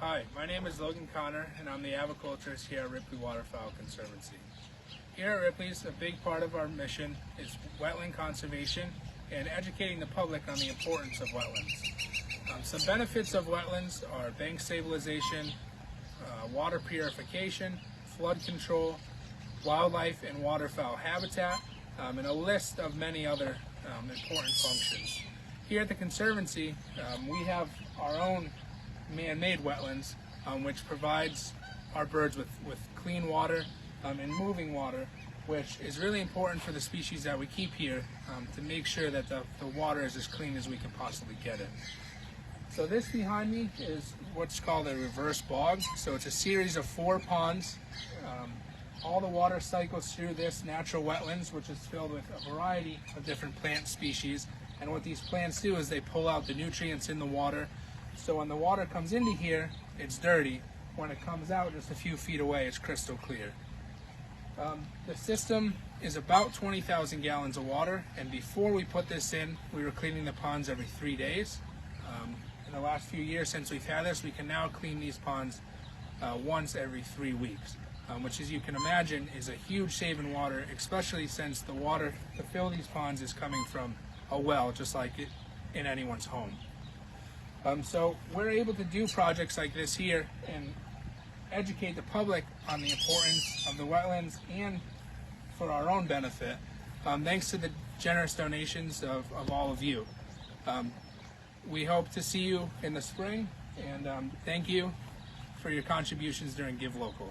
Hi, my name is Logan Connor and I'm the aviculturist here at Ripley Waterfowl Conservancy. Here at Ripley's, a big part of our mission is wetland conservation and educating the public on the importance of wetlands. Some benefits of wetlands are bank stabilization, water purification, flood control, wildlife and waterfowl habitat, and a list of many other important functions. Here at the Conservancy, we have our own man-made wetlands, which provides our birds with clean water and moving water, which is really important for the species that we keep here to make sure that the water is as clean as we can possibly get it. So this behind me is what's called a reverse bog. So it's a series of 4 ponds. All the water cycles through this natural wetlands, which is filled with a variety of different plant species. And what these plants do is they pull out the nutrients in the water. So when the water comes into here, it's dirty. When it comes out just a few feet away, it's crystal clear. The system is about 20,000 gallons of water, and before we put this in, we were cleaning the ponds every 3 days. In the last few years since we've had this, we can now clean these ponds once every 3 weeks, which, as you can imagine, is a huge save in water, especially since the water to fill these ponds is coming from a well, just like it in anyone's home. So we're able to do projects like this here and educate the public on the importance of the wetlands and for our own benefit, thanks to the generous donations of all of you. We hope to see you in the spring, and thank you for your contributions during Give Local.